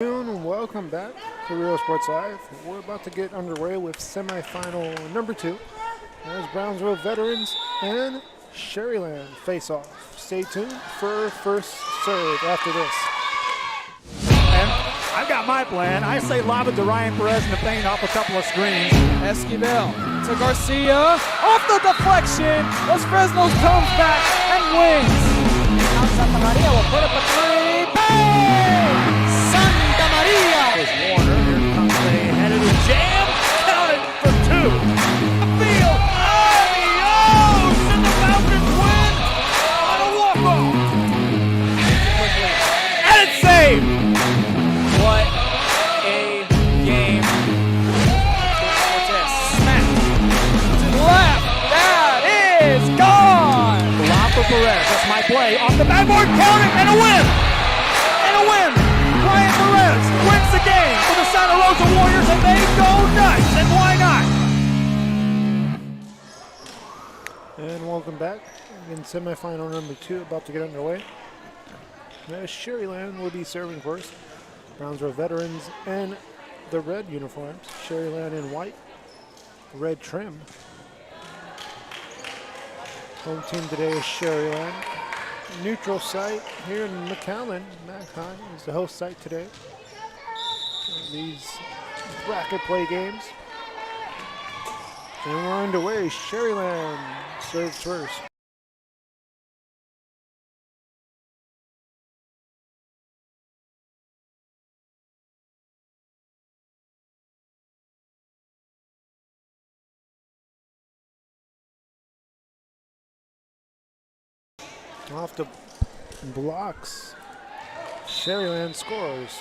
Welcome back to Real Sports Live. We're about to get underway with semifinal number 2 as Brownsville veterans and Sharyland face off. Stay tuned for first serve after this. And I've got my plan. I say lob it to Ryan Perez in the paint off a couple of screens. Esquivel to Garcia, off the deflection. Los Fresnos comes back and wins. Now Santa Maria will put up a three. Bang! Santa Maria! There's Warner. Here comes a headed jam. Counted for 2. Field. Adios! And the Falcons win on a walk-off. And it's saved. What a game. Smack to the left. That is gone. Lob for Perez. That's my play. Off the backboard. Count it. And a win. And a win. Ryan Perez wins the game for the Santa Rosa Warriors, and they go nuts. And why not? And welcome back in semifinal number 2, about to get underway. Sharyland will be serving first. Brownsville veterans in the red uniforms. Sharyland in white, red trim. Home team today is Sharyland. Neutral site here in McAllen. McAllen is the host site today. These bracket play games. And we're underway. Sharyland serves first. Off the blocks, Sharyland scores.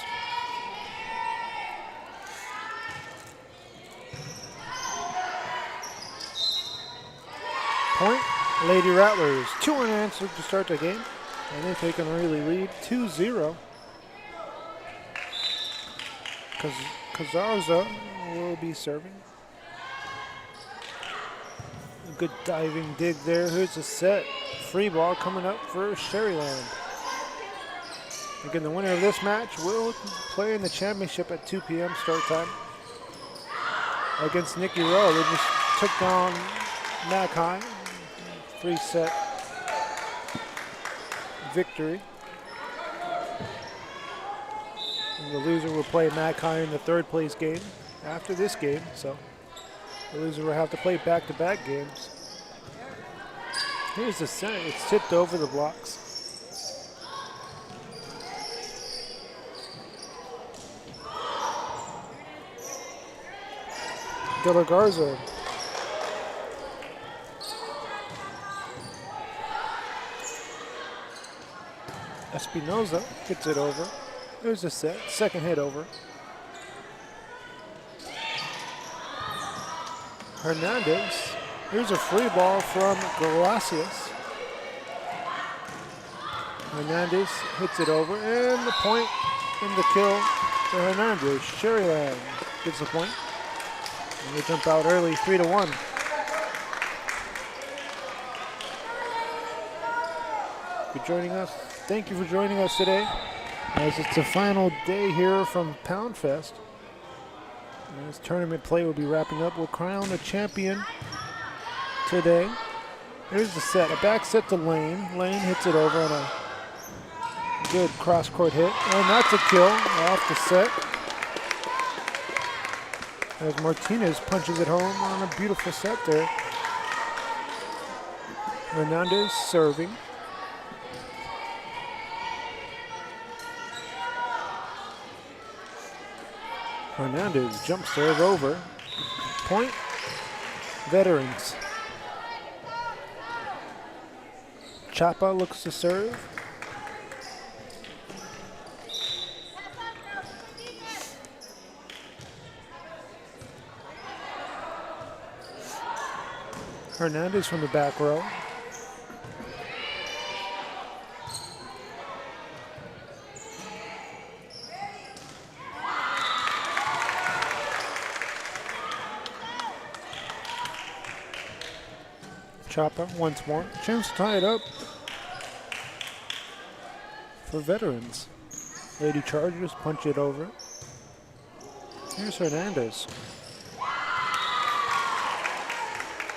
Point, Lady Rattlers, 2 unanswered to start the game, and they take an early lead, 2-0. Kazarza will be serving. A good diving dig there. Here's a set. Free ball coming up for Sharyland. Again, the winner of this match will play in the championship at 2 p.m. start time against Nicky Rowe. They just took down McAllen. 3-set victory. And the loser will play McAllen in the 3rd place game after this game. So the loser will have to play back-to-back games. Here's the set. It's tipped over the blocks. De La Garza. Espinoza gets it over. There's the set. Second hit over. Hernandez. Here's a free ball from Gracias. Hernandez hits it over, and the point and the kill for Hernandez. Sharyland gets the point. And they jump out early, 3-1. For joining us. Thank you for joining us today, as it's the final day here from Poundfest. And this tournament play will be wrapping up. We'll crown a champion today. Here's the set. A back set to Lane. Lane hits it over on a good cross-court hit. And that's a kill off the set. As Martinez punches it home on a beautiful set there. Hernandez serving. Hernandez jump serve over. Point, veterans. Chapa looks to serve. Hernandez from the back row. Chapa once more. Chance to tie it up for veterans. Lady Chargers punch it over. Here's Hernandez.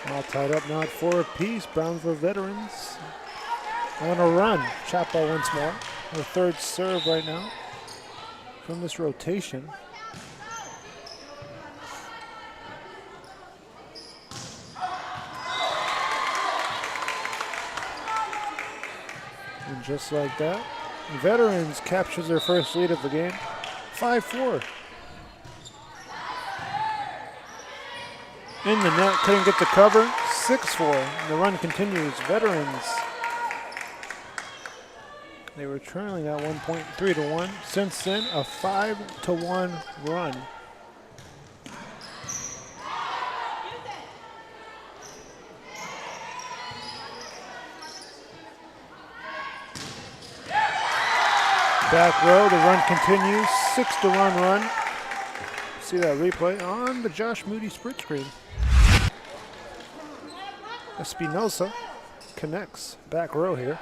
All tied up now at 4 apiece. Brownsville veterans on a run. Chop ball once more. Her third serve right now from this rotation. And just like that, veterans captures their first lead of the game. 5-4. In the net, couldn't get the cover. 6-4. The run continues. Veterans. They were trailing at one point, 3-1. Since then, a 5-1 run. Back row, the run continues. 6-1 run. See that replay on the Josh Moody split screen. Espinosa connects. Back row here.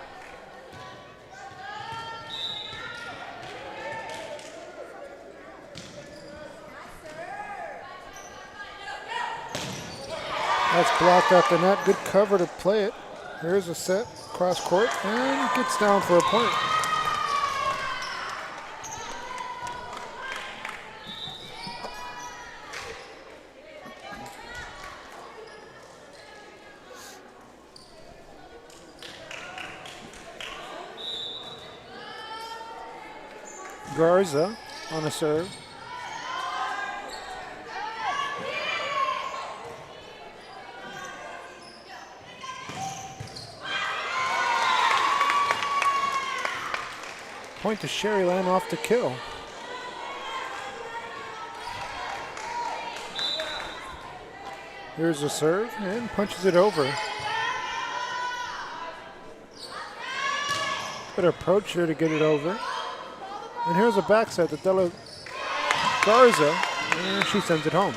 That's blocked out the net. Good cover to play it. Here's a set. Cross court. And gets down for a point. Garza on a serve. Point to Sharyland off the kill. Here's a serve and punches it over. Good approach here to get it over. And here's a back set to Della Garza, and she sends it home.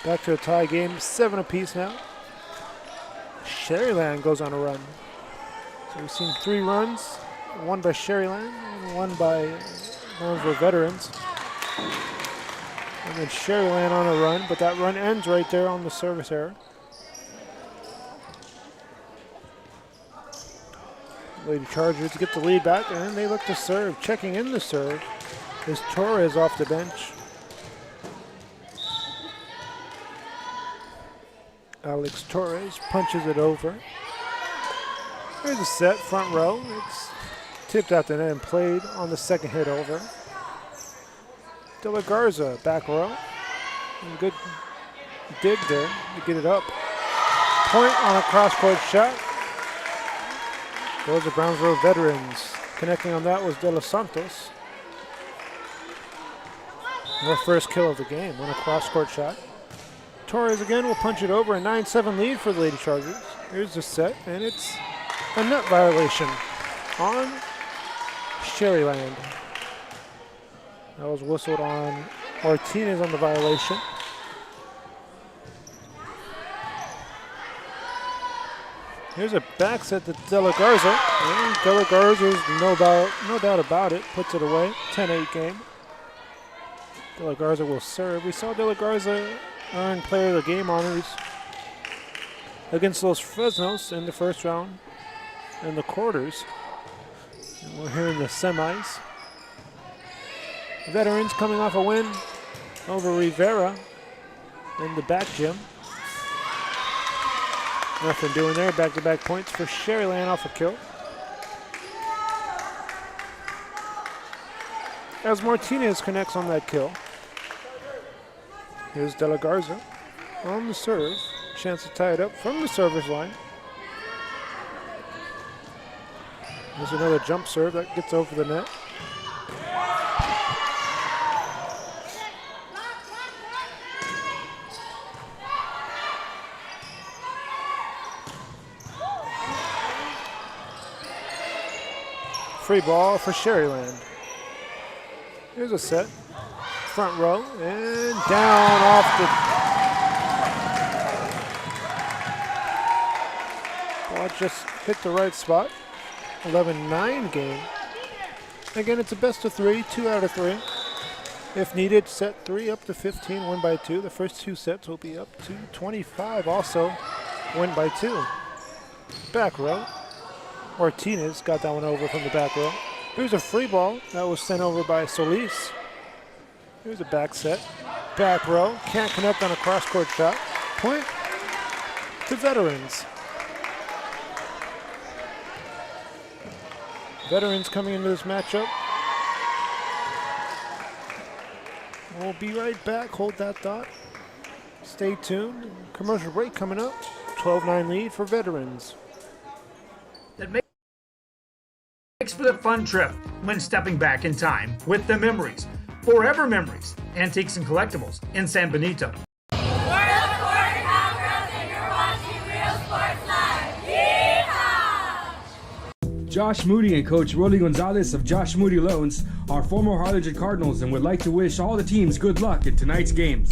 Back to a tie game, 7 apiece now. Sharyland goes on a run. So we've seen 3 runs, one by Sharyland and one by Brownsville veterans. And then Sharyland on a run, but that run ends right there on the service error. Lady Chargers get the lead back, and they look to serve. Checking in the serve is Torres off the bench. Alex Torres punches it over. Here's a set, front row. It's tipped out the net and played on the second hit over. De La Garza, back row. And good dig there to get it up. Point on a cross-court shot. Those are Brownsville veterans. Connecting on that was De Los Santos. Their first kill of the game on a cross-court shot. Torres again will punch it over. A 9-7 lead for the Lady Chargers. Here's the set, and it's a net violation on Sharyland. That was whistled on Martinez on the violation. Here's a back set to De La Garza. And De La Garza's no doubt about it. Puts it away. 10-8 game. De La Garza will serve. We saw De La Garza earn player of the game honors against Los Fresnos in the first round in the quarters. And we're here in the semis. Veterans coming off a win over Rivera in the back gym. Nothing doing there. Back-to-back points for Sharyland off a kill. As Martinez connects on that kill. Here's De La Garza on the serve. Chance to tie it up from the service line. There's another jump serve that gets over the net. Free ball for Sharyland. Here's a set. Front row and down off the ball. Just hit the right spot. 11-9 game. Again, it's a best of 3, 2 out of 3. If needed, set 3 up to 15, win by 2. The first 2 sets will be up to 25, also win by 2. Back row. Martinez got that one over from the back row. Here's a free ball that was sent over by Solis. Here's a back set. Back row, can't connect on a cross-court shot. Point to Veterans. Veterans coming into this matchup. We'll be right back. Hold that thought. Stay tuned. Commercial break coming up. 12-9 lead for Veterans. That makes for the fun trip when stepping back in time with the memories. Forever Memories, Antiques and Collectibles in San Benito. Josh Moody and Coach Rolly Gonzalez of Josh Moody Loans are former Harlingen Cardinals and would like to wish all the teams good luck in tonight's games.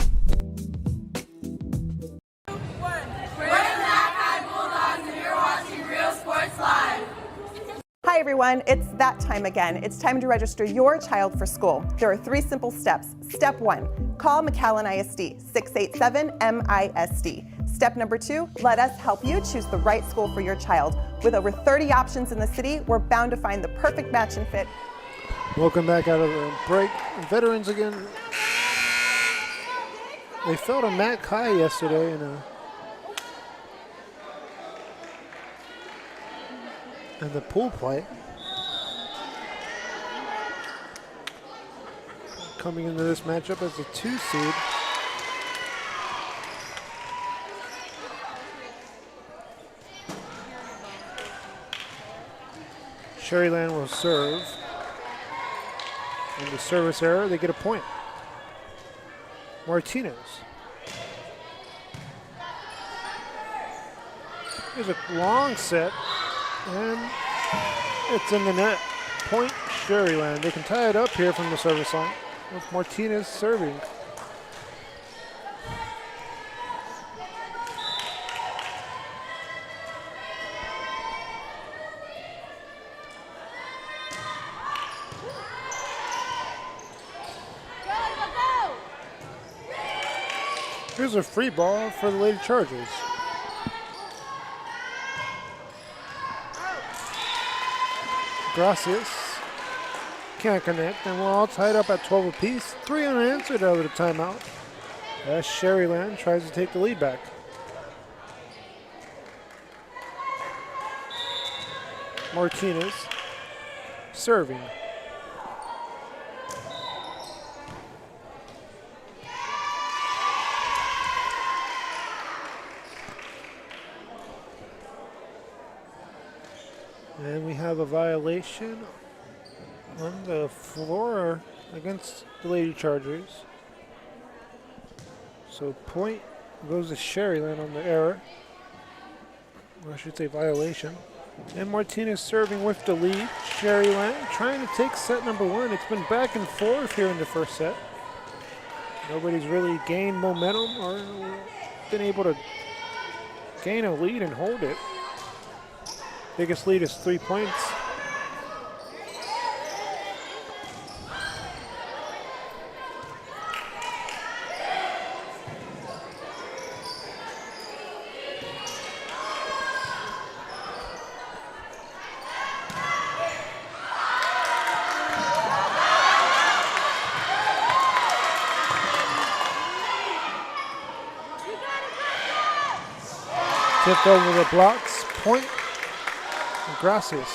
Hi everyone, it's that time again. It's time to register your child for school. There are 3 simple steps. Step 1, call McAllen ISD, 687-MISD. Step number 2, let us help you choose the right school for your child. With over 30 options in the city, we're bound to find the perfect match and fit. Welcome back out of the break. Veterans again. They fell to Matt Kai yesterday in the pool play. Coming into this matchup as a 2 seed. Sharyland will serve. And the service error, they get a point. Martinez. Here's a long set. And it's in the net. Point Sharyland. They can tie it up here from the service line with Martinez serving. Here's a free ball for the Lady Chargers. Gracias. Can't connect, and we're all tied up at 12 apiece. 3 unanswered out of the timeout. As Sharyland tries to take the lead back. Martinez serving. And we have a violation on the floor against the Lady Chargers. So point goes to Sharyland on the error. Or I should say violation. And Martinez serving with the lead. Sharyland trying to take set number 1. It's been back and forth here in the first set. Nobody's really gained momentum or been able to gain a lead and hold it. Biggest lead is 3 points. Tipped over the blocks. Point. Gracias.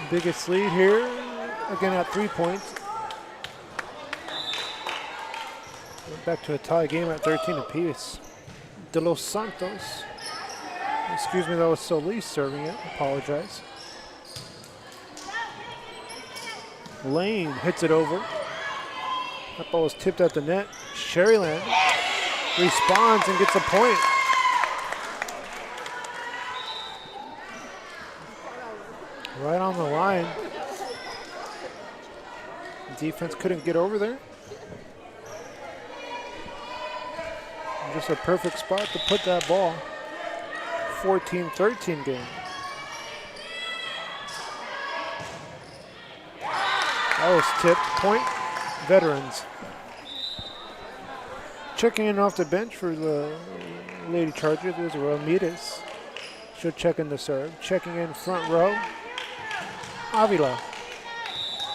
Biggest lead here, again at 3 points. Went back to a tie game at 13 apiece. De Los Santos. Excuse me, that was Solis serving it. Apologize. Lane hits it over. That ball was tipped at the net. Sharyland responds and gets a point. Right on the line. The defense couldn't get over there. And just a perfect spot to put that ball. 14-13 game. That was tipped. Point Veterans. Checking in off the bench for the Lady Chargers is Ramirez. She'll check in the serve. Checking in front row, Avila.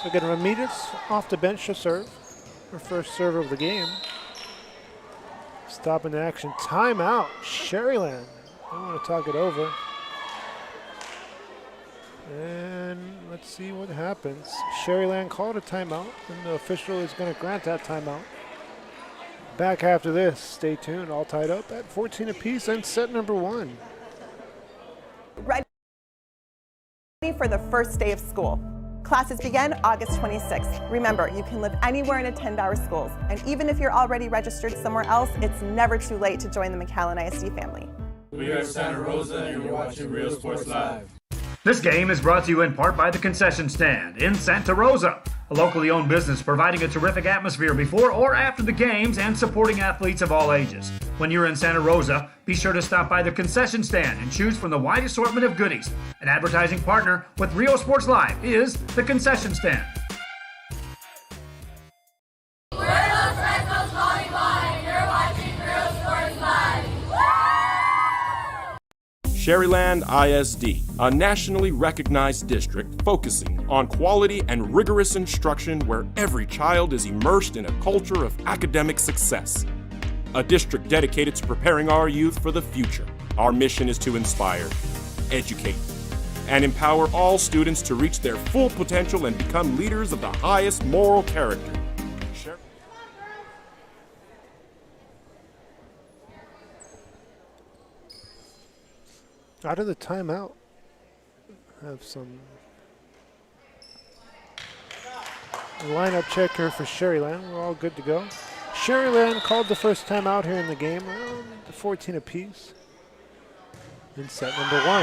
So again, Ramirez off the bench to serve. Her first serve of the game. Stopping the action. Timeout. Sharyland. I want to talk it over. And let's see what happens. Sharyland called a timeout, and the official is going to grant that timeout. Back after this. Stay tuned. All tied up at 14 apiece and set number 1. Ready for the first day of school. Classes begin August 26th. Remember, you can live anywhere and attend our schools. And even if you're already registered somewhere else, it's never too late to join the McAllen ISD family. We are Santa Rosa and you're watching Real Sports Live. This game is brought to you in part by the Concession Stand in Santa Rosa, a locally owned business providing a terrific atmosphere before or after the games and supporting athletes of all ages. When you're in Santa Rosa, be sure to stop by the Concession Stand and choose from the wide assortment of goodies. An advertising partner with Real Sports Live is the Concession Stand. Sharyland ISD, a nationally recognized district focusing on quality and rigorous instruction where every child is immersed in a culture of academic success. A district dedicated to preparing our youth for the future. Our mission is to inspire, educate, and empower all students to reach their full potential and become leaders of the highest moral character. Out of the timeout, have some lineup check here for Sharyland. We're all good to go. Sharyland called the first time out here in the game, around 14 apiece. In set number 1.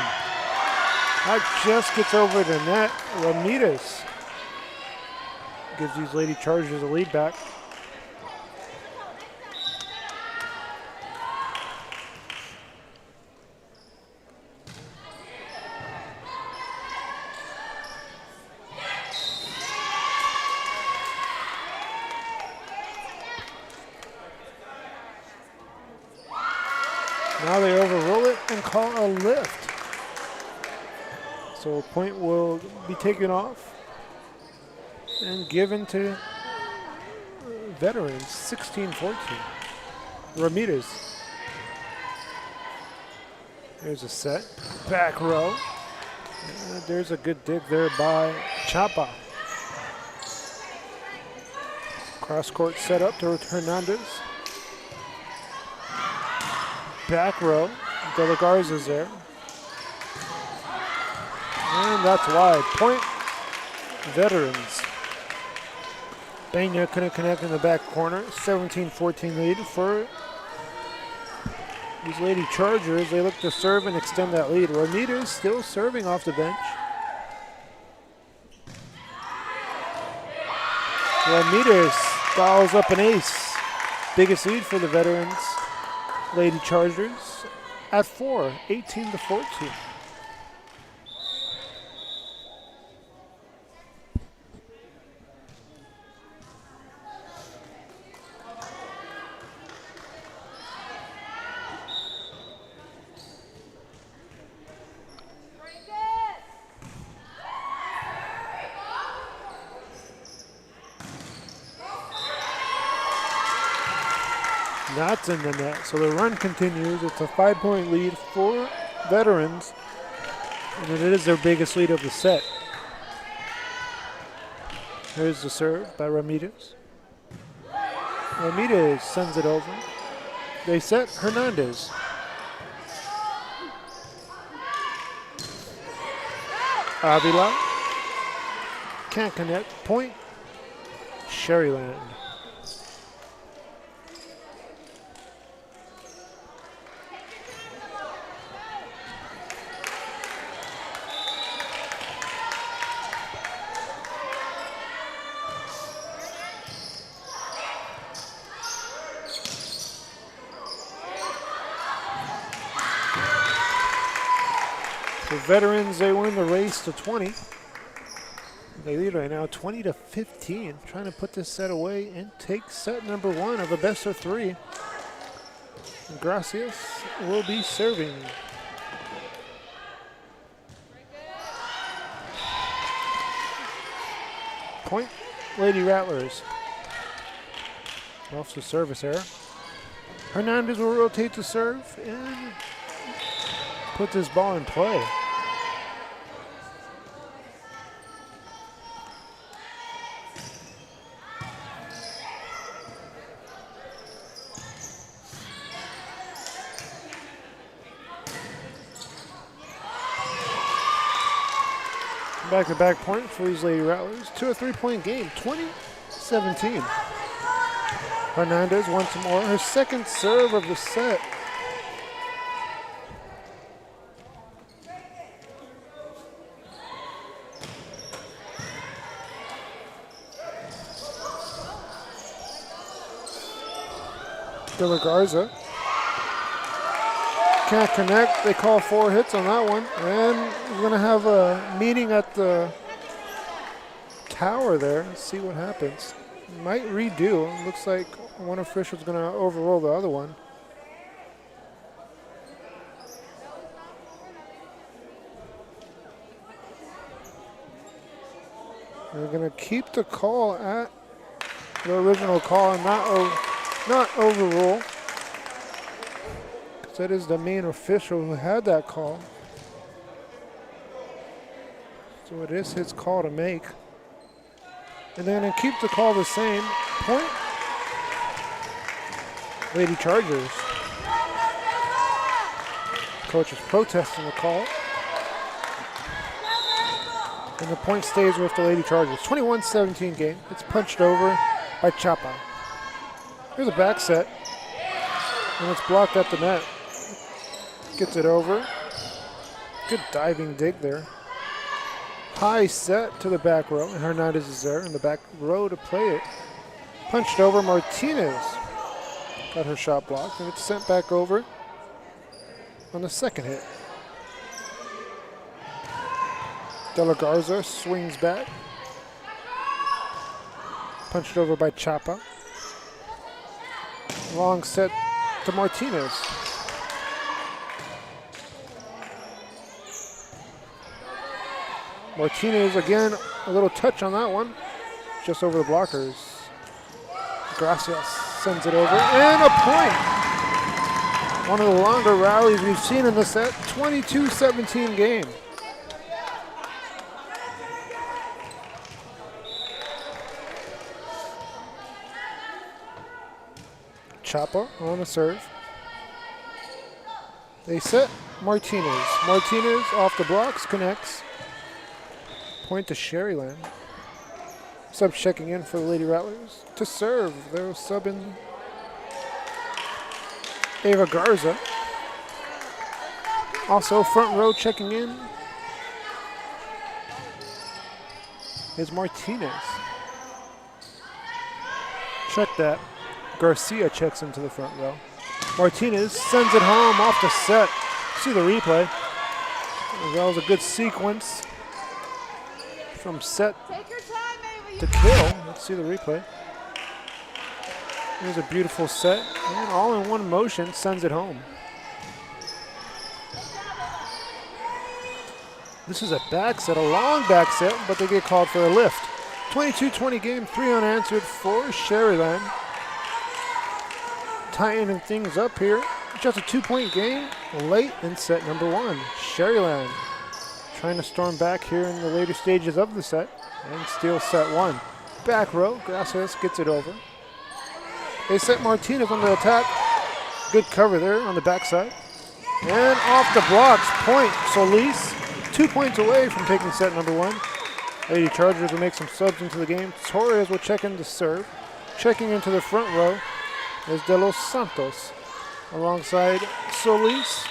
That just gets over the net. Ramirez gives these Lady Chargers a lead back. Now they overrule it and call a lift. So a point will be taken off and given to Veterans, 16-14. Ramirez. There's a set. Back row. There's a good dig there by Chapa. Cross court set up to Hernandez. Back row, De La Garza's there. And that's wide. Point Veterans. Banya couldn't connect in the back corner. 17-14 lead for these Lady Chargers. They look to serve and extend that lead. Ramirez still serving off the bench. Ramirez dials up an ace. Biggest lead for the Veterans. Lady Chargers at 4, 18-14. That's in the net. So the run continues. It's a 5-point lead for Veterans. And it is their biggest lead of the set. Here's the serve by Ramirez. Ramirez sends it over. They set Hernandez. Avila. Can't connect. Point. Sharyland. So Veterans, they win the race to 20. They lead right now 20-15, trying to put this set away and take set number 1 of a best of 3. Gracias will be serving. Point, Lady Rattlers. Off the service error. Hernandez will rotate to serve and put this ball in play. Back-to-back point for these Lady Rattlers. 2 a 3-point game, 20-17. Hernandez once more, her second serve of the set. De La Garza can't connect. They call 4 hits on that one. And we're going to have a meeting at the tower there. Let's see what happens. Might redo. Looks like one official's going to overrule the other one. They're going to keep the call at the original call and not overrule. That is the main official who had that call. So it is his call to make. And they're going to keep the call the same. Point, Lady Chargers. Coach is protesting the call. And the point stays with the Lady Chargers. 21-17 game. It's punched over by Chapa. Here's a back set. And it's blocked at the net. Gets it over. Good diving dig there. High set to the back row, and Hernandez is there in the back row to play it. Punched over, Martinez got her shot blocked, and it's sent back over on the second hit. De La Garza swings back. Punched over by Chapa. Long set to Martinez. Martinez again, a little touch on that one, just over the blockers. Gracias sends it over, and a point. One of the longer rallies we've seen in the set, 22-17 game. Chapa on the serve. They set Martinez. Martinez off the blocks, connects. Point to Sharyland. Sub checking in for the Lady Rattlers to serve. They're subbing Ava Garza. Also front row checking in is Martinez. Check that. Garcia checks into the front row. Martinez sends it home off the set. See the replay. That was a good sequence. From set to kill. Let's see the replay. Here's a beautiful set. And all in one motion sends it home. This is a back set, a long back set, but they get called for a lift. 22-20 game, 3 unanswered for Sharyland. Tightening things up here. Just a 2-point game late in set number 1. Sharyland trying to storm back here in the later stages of the set and steal set 1. Back row, Gracias gets it over. They set Martinez on the attack. Good cover there on the backside. And off the blocks, point Solis. 2 points away from taking set number 1. Lady Chargers will make some subs into the game. Torres will check in to serve. Checking into the front row is De Los Santos alongside Solis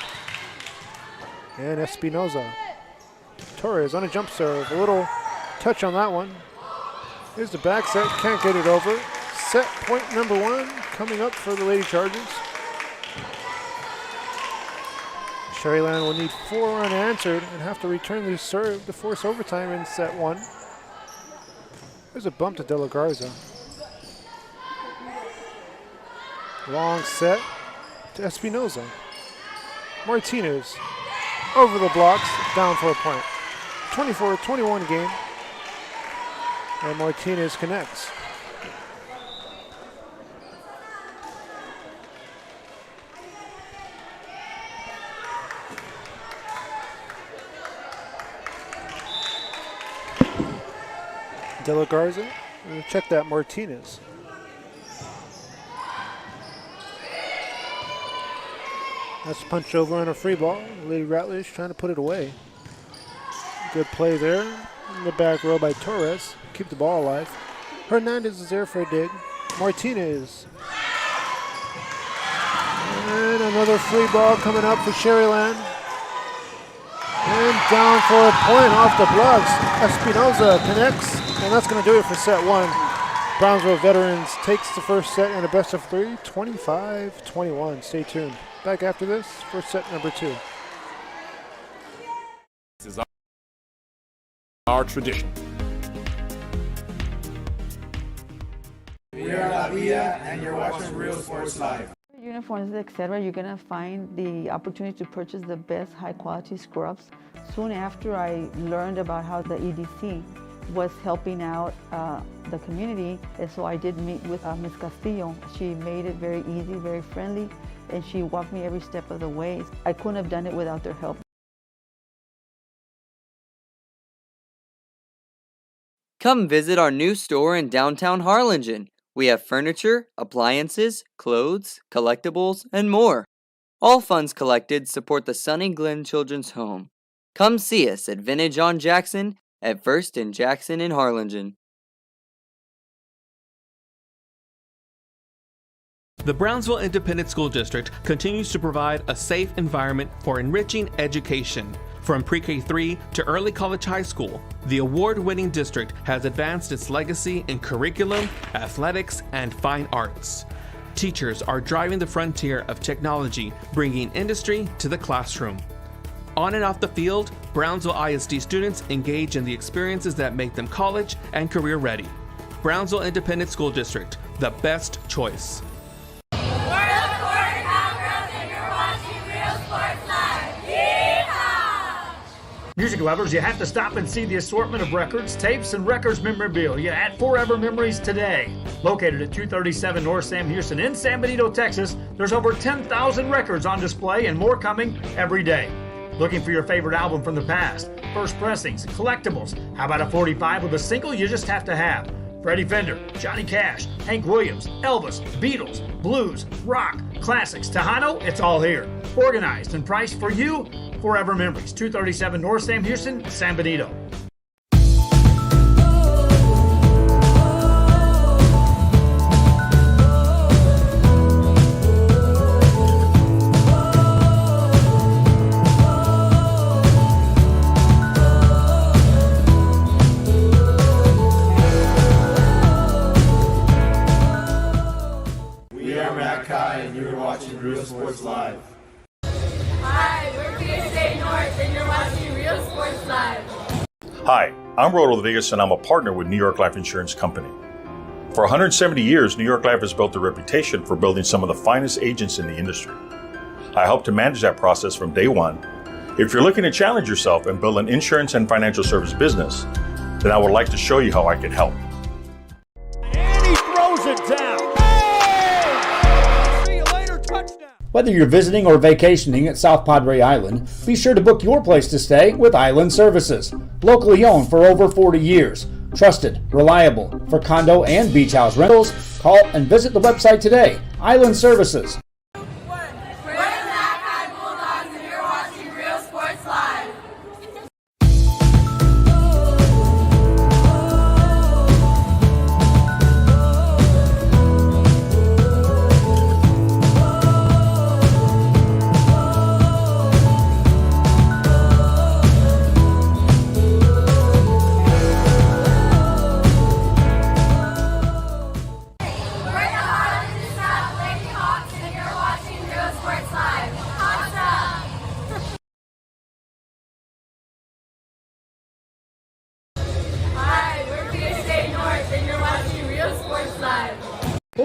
and Espinoza. Torres on a jump serve. A little touch on that one. Here's the back set. Can't get it over. Set point number 1 coming up for the Lady Chargers. Sharyland will need 4 unanswered and have to return the serve to force overtime in set 1. There's a bump to De La Garza. Long set to Espinoza. Martinez over the blocks, down for a point. 24-21 game. And Martinez connects. De La Garza, check that Martinez. That's a punch over on a free ball. Lady Ratlish trying to put it away. Good play there in the back row by Torres. Keep the ball alive. Hernandez is there for a dig. Martinez. And another free ball coming up for Sharyland. And down for a point off the blocks. Espinoza connects, and that's going to do it for set one. Brownsville Veterans takes the first set in a best of three, 25-21. Stay tuned. Back after this for set number two. This is our tradition. We are La Vida, and you're watching Real Sports Live. Uniforms, etc., you're going to find the opportunity to purchase the best high-quality scrubs. Soon after I learned about how the EDC was helping out the community, and so I did meet with Ms. Castillo. She made it very easy, very friendly, and she walked me every step of the way. I couldn't have done it without their help. Come visit our new store in downtown Harlingen. We have furniture, appliances, clothes, collectibles, and more. All funds collected support the Sunny Glen Children's Home. Come see us at Vintage on Jackson at First and Jackson in Harlingen. The Brownsville Independent School District continues to provide a safe environment for enriching education. From pre-K3 to early college high school, the award-winning district has advanced its legacy in curriculum, athletics, and fine arts. Teachers are driving the frontier of technology, bringing industry to the classroom. On and off the field, Brownsville ISD students engage in the experiences that make them college and career ready. Brownsville Independent School District, the best choice. Music lovers, you have to stop and see the assortment of records, tapes, and records memorabilia at Forever Memories today. Located at 237 North Sam Houston in San Benito, Texas, there's over 10,000 records on display and more coming every day. Looking for your favorite album from the past, first pressings, collectibles, how about a 45 with a single you just have to have? Freddie Fender, Johnny Cash, Hank Williams, Elvis, Beatles, blues, rock, classics, Tejano, it's all here. Organized and priced for you. Forever Memories, 237 North Sam Houston, San Benito. We are Matt Kai, and you're watching Real Sports Live. Hi, we're PSA North, and you're watching Real Sports Live. Hi, I'm Rodolfo Rodriguez, and I'm a partner with New York Life Insurance Company. For 170 years, New York Life has built a reputation for building some of the finest agents in the industry. I help to manage that process from day one. If you're looking to challenge yourself and build an insurance and financial service business, then I would like to show you how I can help. And he throws it down. Whether you're visiting or vacationing at South Padre Island, be sure to book your place to stay with Island Services. Locally owned for over 40 years. Trusted, reliable. For condo and beach house rentals, call and visit the website today. Island Services. We're the Mackay Bulldogs, and you're watching Real Sports Live. We're the Harlingen South Lady Hawks, and you're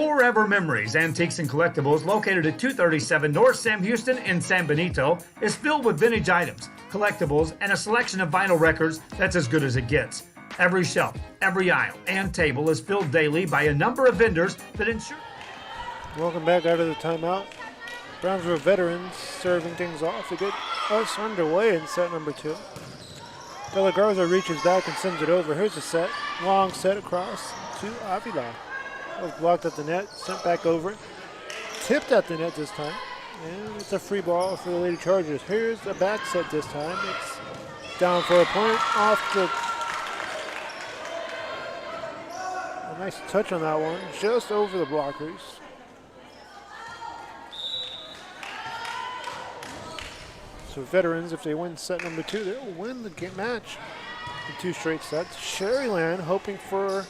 Forever Memories, Antiques and Collectibles, located at 237 North Sam Houston in San Benito, is filled with vintage items, collectibles, and a selection of vinyl records that's as good as it gets. Every shelf, every aisle, and table is filled daily by a number of vendors that ensure... Welcome back out of the timeout. Brownsville veterans serving things off to get us underway in set number 2. De La Garza reaches back and sends it over. Here's the set. Long set across to Avila. That was blocked at the net, sent back over. Tipped at the net this time. And it's a free ball for the Lady Chargers. Here's the back set this time. It's down for a point off the... A nice touch on that one, just over the blockers. So veterans, if they win set number 2, they'll win the match in 2 straight sets. Sharyland hoping for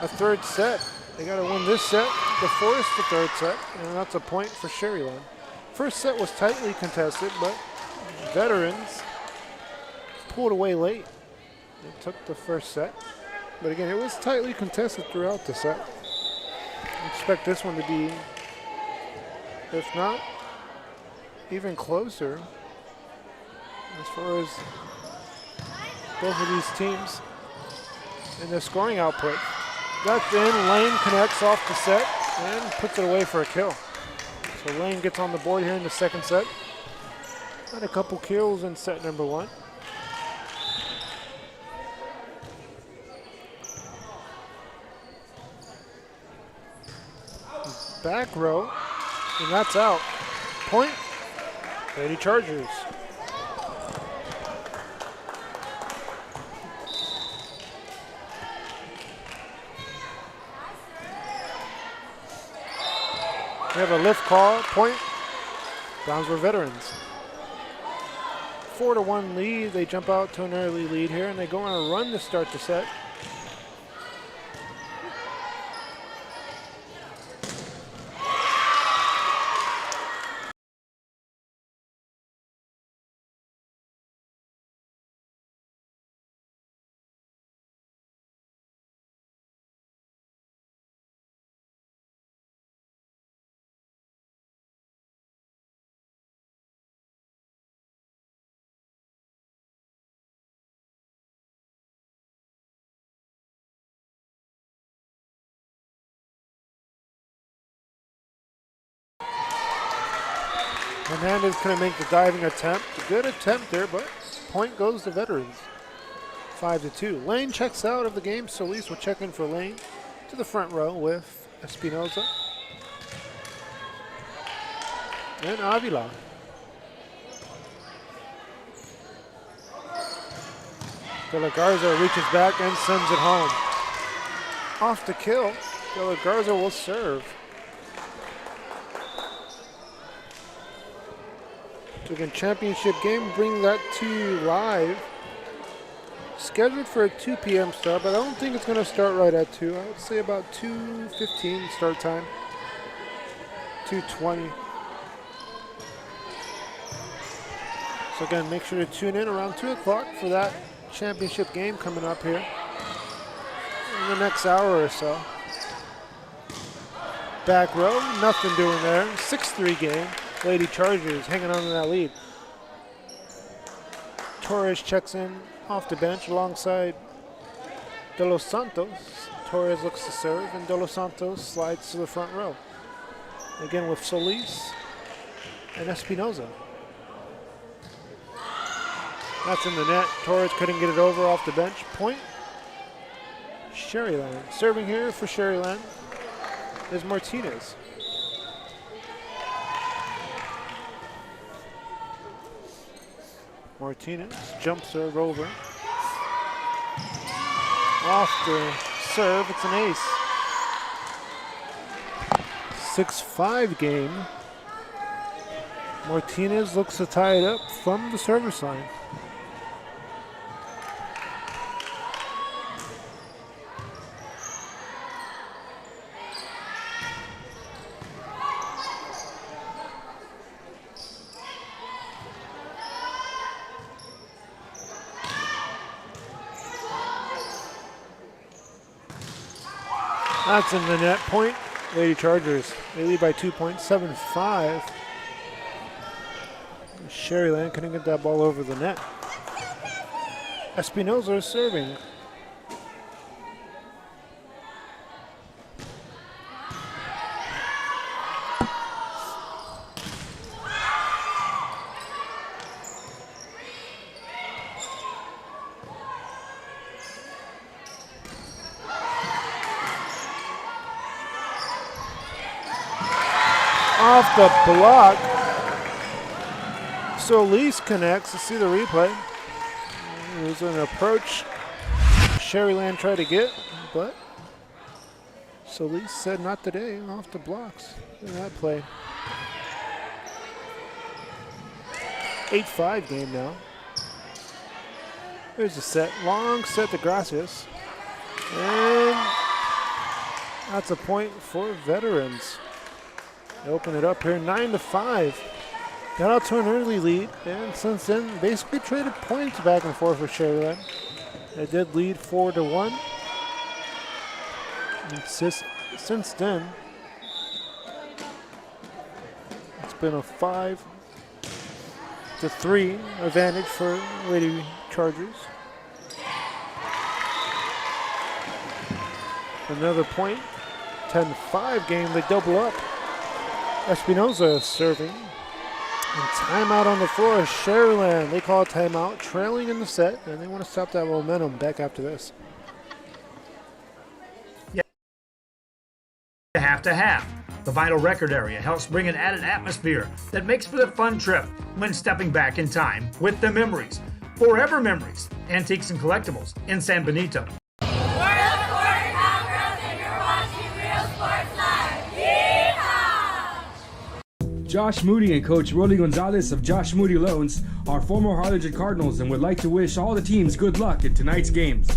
a 3rd set. They got to win this set to force the 3rd set, and that's a point for Sharyland. First set was tightly contested, but veterans pulled away late. They took the first set, but again, it was tightly contested throughout the set. Expect this one to be, if not even closer as far as both of these teams and their scoring output. That's in. Lane connects off the set and puts it away for a kill. So Lane gets on the board here in the 2nd set. Had a couple kills in set number 1. Back row, and that's out. Point. Lady Chargers. We have a lift call, point. Brownsville veterans. 4-1 lead. They jump out to an early lead here, and they go on a run to start the set. Hernandez couldn't make the diving attempt. A good attempt there, but point goes to veterans. 5-2. Lane checks out of the game. Solis will check in for Lane to the front row with Espinoza and Avila. De La Garza reaches back and sends it home. Off the kill, De La Garza will serve. So again, championship game, bring that to you live. Scheduled for a 2 p.m. start, but I don't think it's going to start right at 2. I would say about 2:15 start time. 2:20. So again, make sure to tune in around 2 o'clock for that championship game coming up here in the next hour or so. Back row, nothing doing there. 6-3 game. Lady Chargers hanging on to that lead. Torres checks in off the bench alongside De Los Santos. Torres looks to serve, and De Los Santos slides to the front row. Again with Solis and Espinoza. That's in the net. Torres couldn't get it over off the bench. Point. Sharyland. Serving here for Sharyland is Martinez. Martinez, jump serve over. Off the serve, it's an ace. 6-5 game. Martinez looks to tie it up from the service line. That's in the net. Point, Lady Chargers. They lead by 2 points, 7-5. Sharyland couldn't get that ball over the net. Espinoza is serving. Off the block. Solis connects. Let's see the replay. It was an approach Sharyland tried to get, but Solis said not today. Off the blocks in that play. 8-5 game now. Here's a set. Long set to Gracias. And that's a point for Veterans. They open it up here, 9-5. Got out to an early lead, and since then, basically traded points back and forth with Sharyland. They did lead 4-1. And since then, it's been a 5-3 advantage for Lady Chargers. Another point, 10-5 game, they double up. Espinoza is serving. And timeout on the floor. Sharyland, they call a timeout, trailing in the set, and they want to stop that momentum back after this. Yeah. Half to half. The vinyl record area helps bring an added atmosphere that makes for the fun trip when stepping back in time with the memories. Forever memories. Antiques and collectibles in San Benito. Josh Moody and Coach Rolly Gonzalez of Josh Moody Loans are former Harlingen Cardinals and would like to wish all the teams good luck in tonight's games.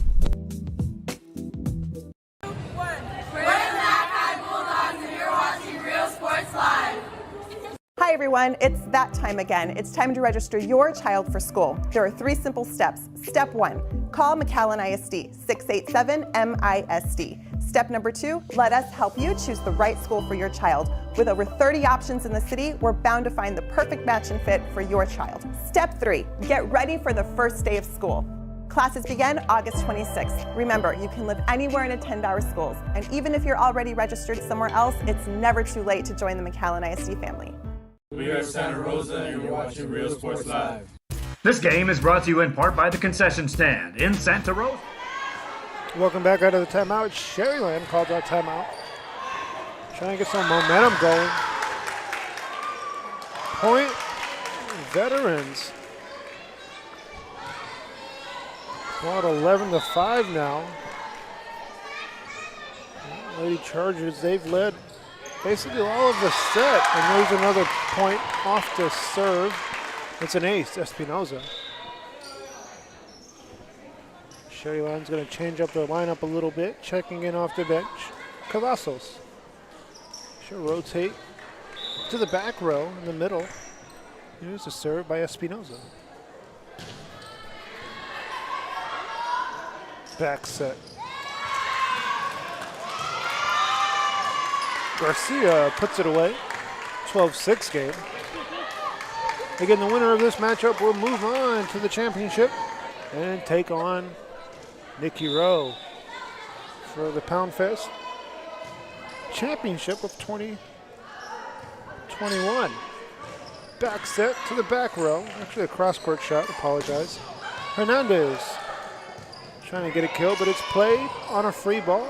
Hi everyone, it's that time again. It's time to register your child for school. There are 3 simple steps. Step 1, call McAllen ISD, 687-MISD. Step number 2, let us help you choose the right school for your child. With over 30 options in the city, we're bound to find the perfect match and fit for your child. Step 3, get ready for the first day of school. Classes begin August 26th. Remember, you can live anywhere and attend our schools. And even if you're already registered somewhere else, it's never too late to join the McAllen ISD family. We are Santa Rosa and you're watching Real Sports Live. This game is brought to you in part by the concession stand in Santa Rosa. Welcome back out of the timeout. Sharyland called that timeout. Trying to get some momentum going. Point, Veterans. About 11-5 now. Lady Chargers, they've led basically all of the set. And there's another point off the serve. It's an ace, Espinoza. Sharyland's going to change up the lineup a little bit, checking in off the bench. Cavazos. She'll rotate to the back row in the middle. Here's a serve by Espinoza. Back set. Garcia puts it away. 12-6 game. Again, the winner of this matchup will move on to the championship and take on Nikki Rowe for the Poundfest championship of 2021. Back set to the back row. Actually a cross-court shot, apologize. Hernandez trying to get a kill, but it's played on a free ball.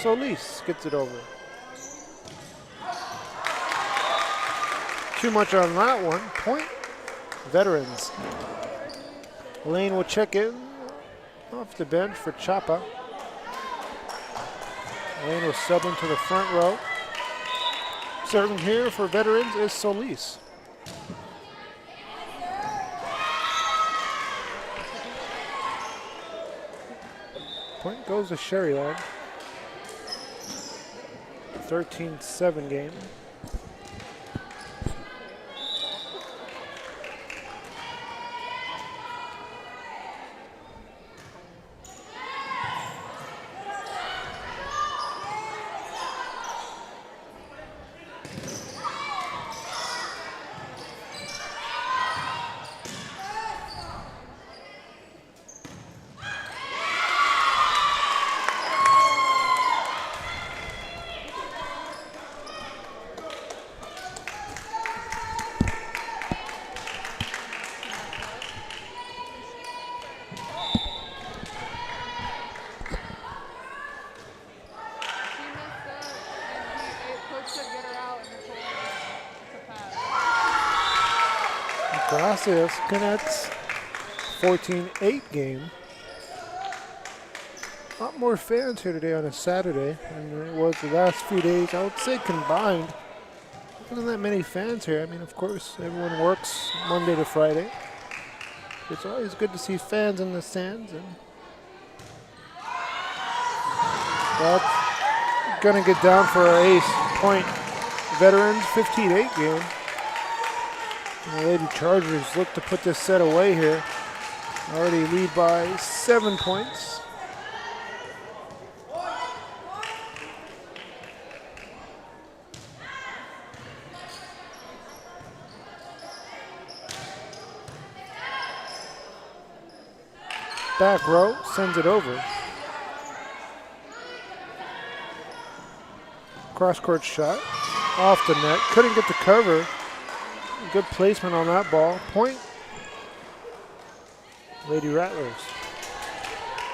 Solis gets it over. Too much on that one. Point, Veterans. Lane will check in off the bench for Chapa. Lane will sub into the front row. Serving here for Veterans is Solis. Point goes to Sharyland. 13-7 game. Cavazos Canucks 14-8 game. A lot more fans here today on a Saturday than it was the last few days. I would say combined. There wasn't that many fans here. I mean, of course, everyone works Monday to Friday. It's always good to see fans in the stands. And that's going to get down for our Ace Point Veterans 15-8 game. And the Lady Chargers look to put this set away here. Already lead by 7 points. Back row sends it over. Cross-court shot. Off the net. Couldn't get the cover. Good placement on that ball. Point. Lady Rattlers.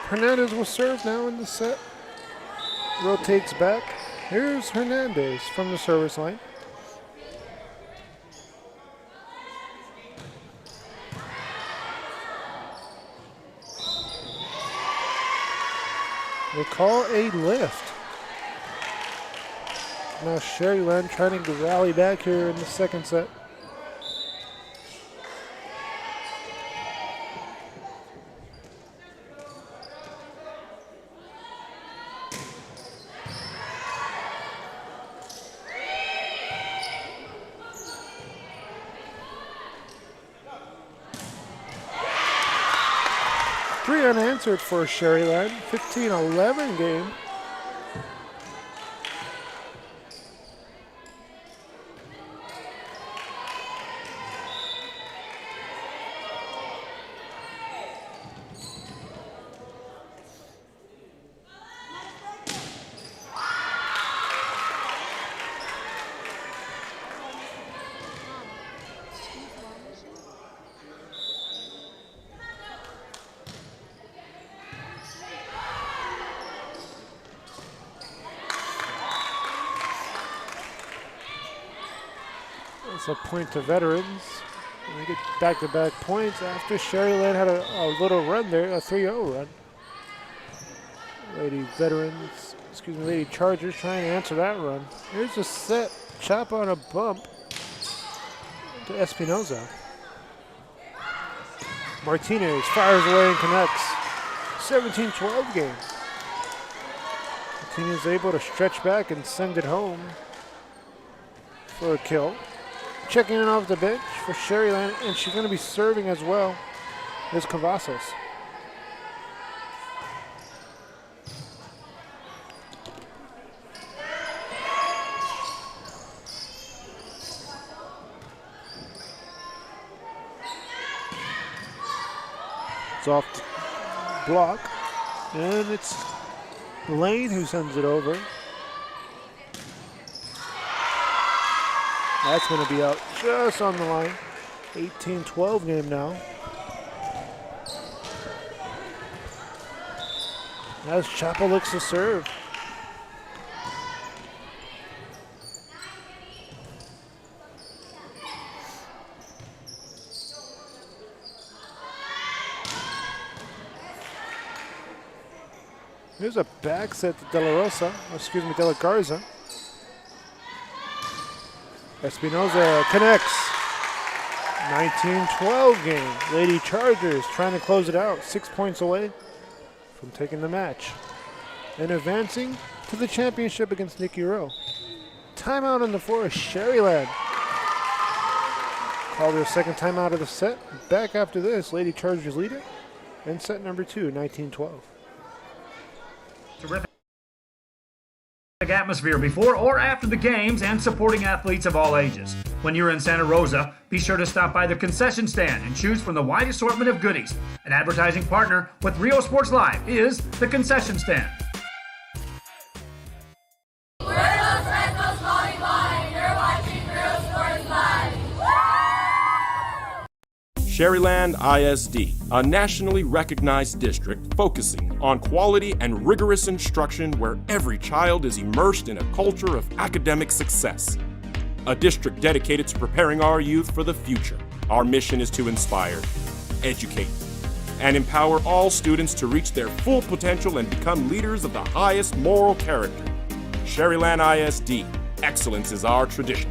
Hernandez will serve now in the set. Rotates back. Here's Hernandez from the service line. They call a lift. Now Sharyland trying to rally back here in the second set. Three unanswered for Sharyland, 15-11 game. It's a point to Veterans. And they get back-to-back points after Sharyland had a little run there, a 3-0 run. Lady Chargers trying to answer that run. Here's a set, chop on a bump to Espinoza. Martinez fires away and connects. 17-12 game. Martinez able to stretch back and send it home for a kill. Checking in off the bench for Sharyland, and she's going to be serving as well as Cavazos. It's off the block, and it's Lane who sends it over. That's going to be out just on the line. 18-12 game now. As Chappell looks to serve. Here's a back set to De La Garza. Espinoza connects. 19-12 game. Lady Chargers trying to close it out. 6 points away from taking the match. And advancing to the championship against Nikki Rowe. Timeout on the floor is Sharyland. Called her second timeout of the set. Back after this, Lady Chargers lead it. And set number 2, 19-12. Terrific atmosphere before or after the games and supporting athletes of all ages. When you're in Santa Rosa, be sure to stop by the concession stand and choose from the wide assortment of goodies. An advertising partner with Rio Sports Live is the concession stand. We're Los Fresnos Volleyball and you're watching Rio Sports Live. Sharyland ISD, a nationally recognized district focusing on quality and rigorous instruction where every child is immersed in a culture of academic success. A district dedicated to preparing our youth for the future. Our mission is to inspire, educate, and empower all students to reach their full potential and become leaders of the highest moral character. Sharyland ISD, excellence is our tradition.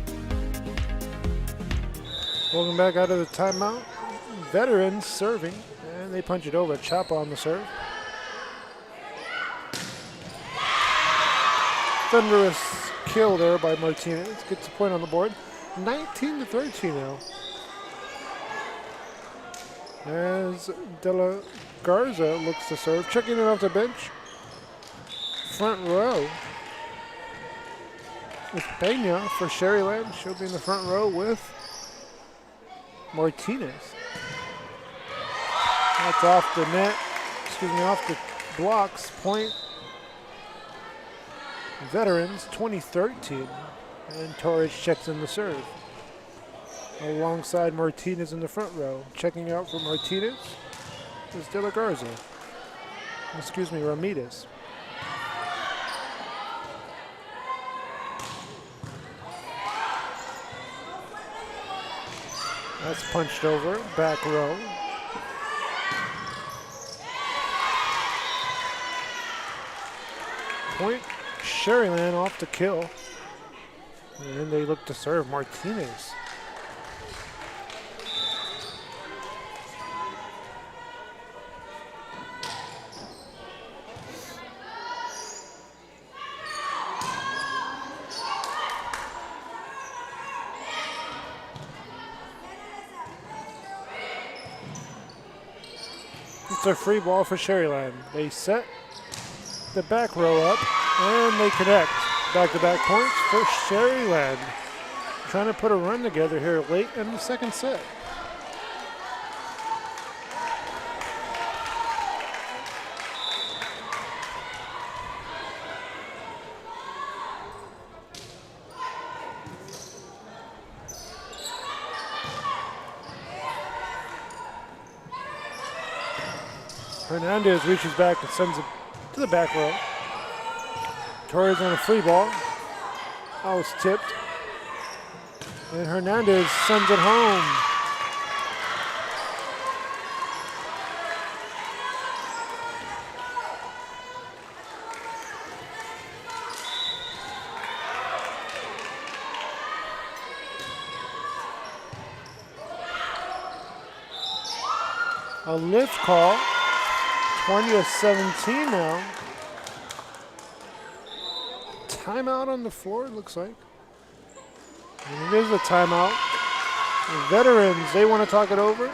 Welcome back out of the timeout. Veterans serving, and they punch it over. Chapa on the serve. Thunderous kill there by Martinez. Gets a point on the board. 19-13 now. As De La Garza looks to serve. Checking it off the bench. Front row. With Pena for Sharyland. She'll be in the front row with Martinez. That's off the net. Excuse me, off the blocks. Point. Veterans 2013. And Torres checks in the serve. Alongside Martinez in the front row. Checking out for Martinez is De La Garza. Excuse me, Ramirez. That's punched over, back row. Point, Sharyland off the kill. And they look to serve Martinez. It's a free ball for Sharyland. They set the back row up and they connect. Back-to-back points for Sharyland. Trying to put a run together here late in the second set. Hernandez reaches back and sends it to the back row. Torres on a free ball. That was tipped. And Hernandez sends it home. A lift call. 20-17 now. Timeout on the floor, it looks like. And it is a timeout. The Veterans, they want to talk it over.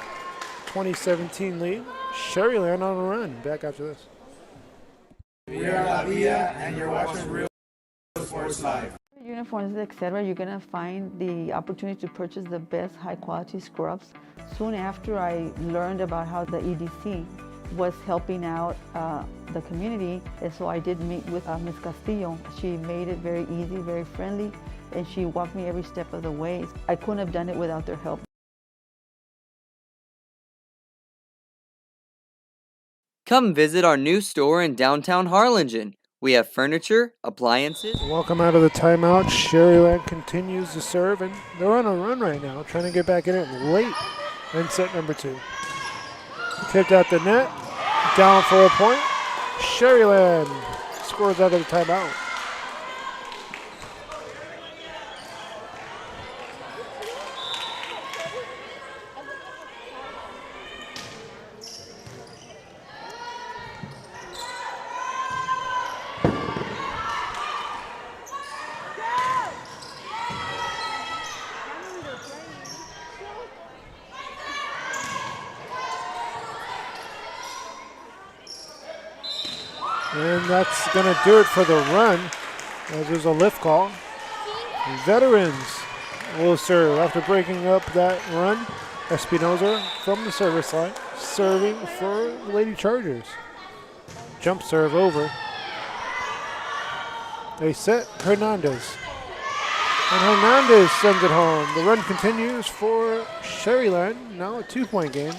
2017 lead. Sharyland on a run. Back after this. We are La Villa, and you're watching Real Sports Live. Uniforms, etc., you're going to find the opportunity to purchase the best high-quality scrubs. Soon after I learned about how the EDC was helping out the community, and so I did meet with Ms. Castillo. She made it very easy, very friendly, and she walked me every step of the way. I couldn't have done it without their help. Come visit our new store in downtown Harlingen. We have furniture, appliances. Welcome out of the timeout. Sharyland continues to serve, and they're on a run right now, trying to get back in it late in set number 2. Tipped out the net, down for a point. Sharyland scores out of the timeout. And that's going to do it for the run, as there's a lift call. Veterans will serve after breaking up that run. Espinoza from the service line, serving for Lady Chargers. Jump serve over. They set Hernandez. And Hernandez sends it home. The run continues for Sharyland, now a 2-point game.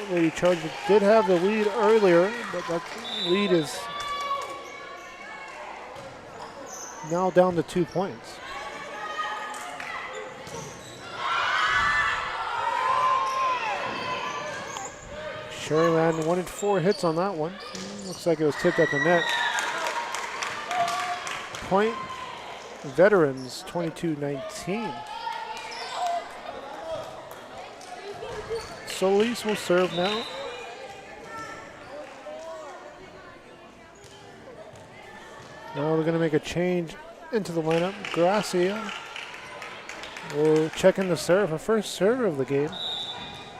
Lady Chargers did have the lead earlier, but that lead is now down to 2 points. Sharyland wanted 4 hits on that one. Looks like it was tipped at the net. Point Veterans, 22-19. Solis will serve now. Now we're going to make a change into the lineup. Gracia will check in the serve. Her first serve of the game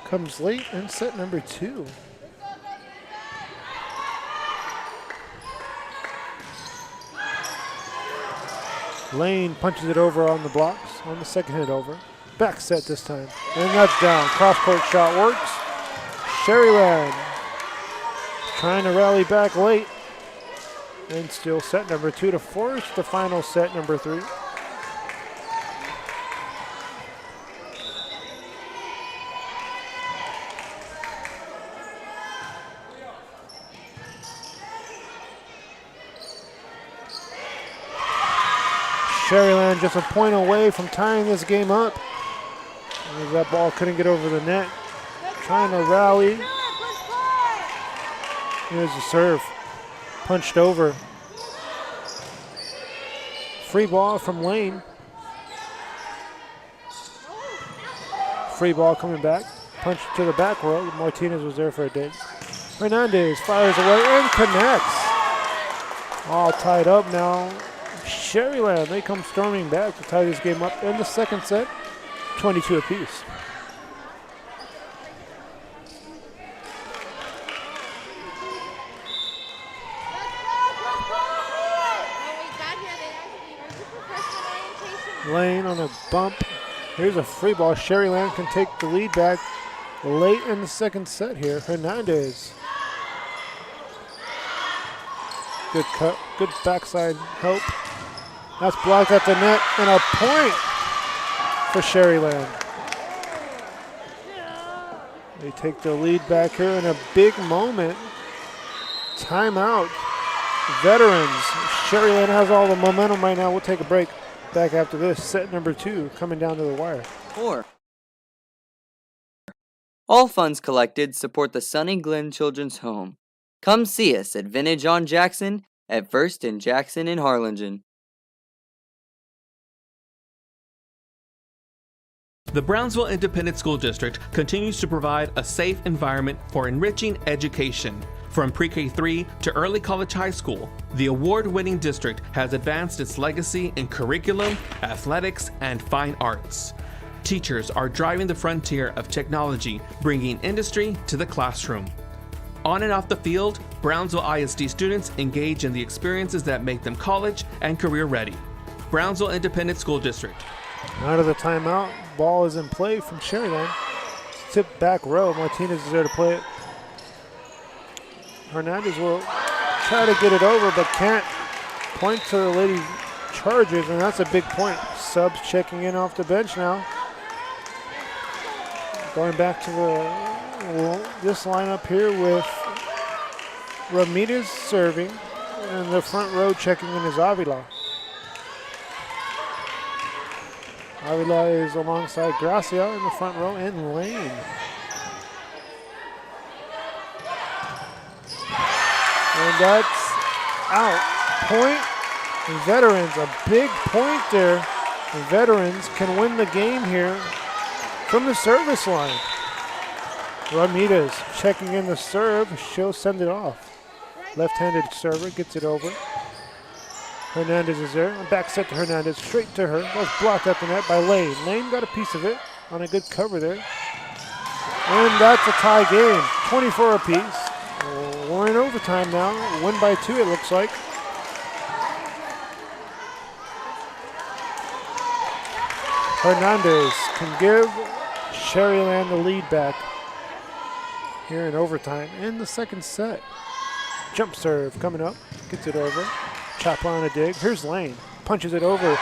comes late in set number 2. Lane punches it over on the blocks on the second hit over. Back set this time. And that's down. Cross-court shot works. Sharyland trying to rally back late. And still set number 2 to force the final set number 3. Sharyland just a point away from tying this game up. And that ball couldn't get over the net. Trying to rally. Here's the serve. Punched over. Free ball from Lane. Free ball coming back. Punch to the back row. Martinez was there for a dig. Hernandez fires away and connects. All tied up now. Sharyland, they come storming back to tie this game up in the second set, 22 apiece. Lane on a bump. Here's a free ball. Sharyland can take the lead back late in the second set here. Hernandez. Good cut, good backside help. That's blocked at the net and a point for Sharyland. They take the lead back here in a big moment. Timeout. Veterans. Sharyland has all the momentum right now. We'll take a break. Back after this. Set number 2 coming down to the wire. 4. All funds collected support the Sunny Glen Children's Home. Come see us at Vintage on Jackson at First and Jackson in Harlingen. The Brownsville Independent School District continues to provide a safe environment for enriching education. From pre-K3 to early college high school, the award-winning district has advanced its legacy in curriculum, athletics, and fine arts. Teachers are driving the frontier of technology, bringing industry to the classroom. On and off the field, Brownsville ISD students engage in the experiences that make them college and career ready. Brownsville Independent School District. Out of the timeout, ball is in play from Sharyland. Tip back row, Martinez is there to play it. Hernandez will try to get it over, but can't. Point to the Lady Chargers, and that's a big point. Subs checking in off the bench now. Going back to this lineup here with Ramirez serving, and the front row checking in is Avila. Avila is alongside Gracia in the front row and Lane. And that's out. Point Veterans, a big point there. The Veterans can win the game here from the service line. Ramirez checking in the serve. She'll send it off. Left-handed server gets it over. Hernandez is there. A back set to Hernandez. Straight to her. Was blocked at the net by Lane. Lane got a piece of it on a good cover there. And that's a tie game. 24 apiece. We're in overtime now. Win by 2 it looks like. Hernandez can give Sharyland the lead back here in overtime in the second set. Jump serve coming up. Gets it over. Chop on a dig. Here's Lane. Punches it over.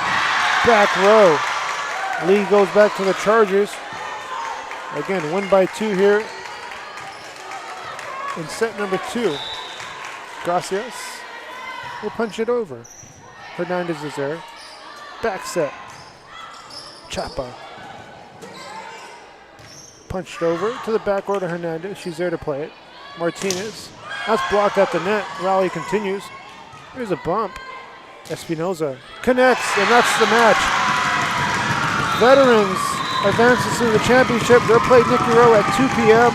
Back row. Lee goes back to the Chargers. Again, win by 2 here in set number 2. Gracias will punch it over. Hernandez is there. Back set. Chapa. Punched over to the back row to Hernandez. She's there to play it. Martinez. That's blocked at the net. Rally continues. Here's a bump. Espinoza connects, and that's the match. Veterans advances to the championship. They're played Nicky Rowe at 2 p.m.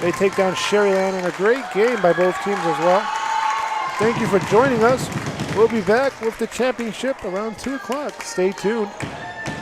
They take down Sharyland in a great game by both teams as well. Thank you for joining us. We'll be back with the championship around 2 o'clock. Stay tuned.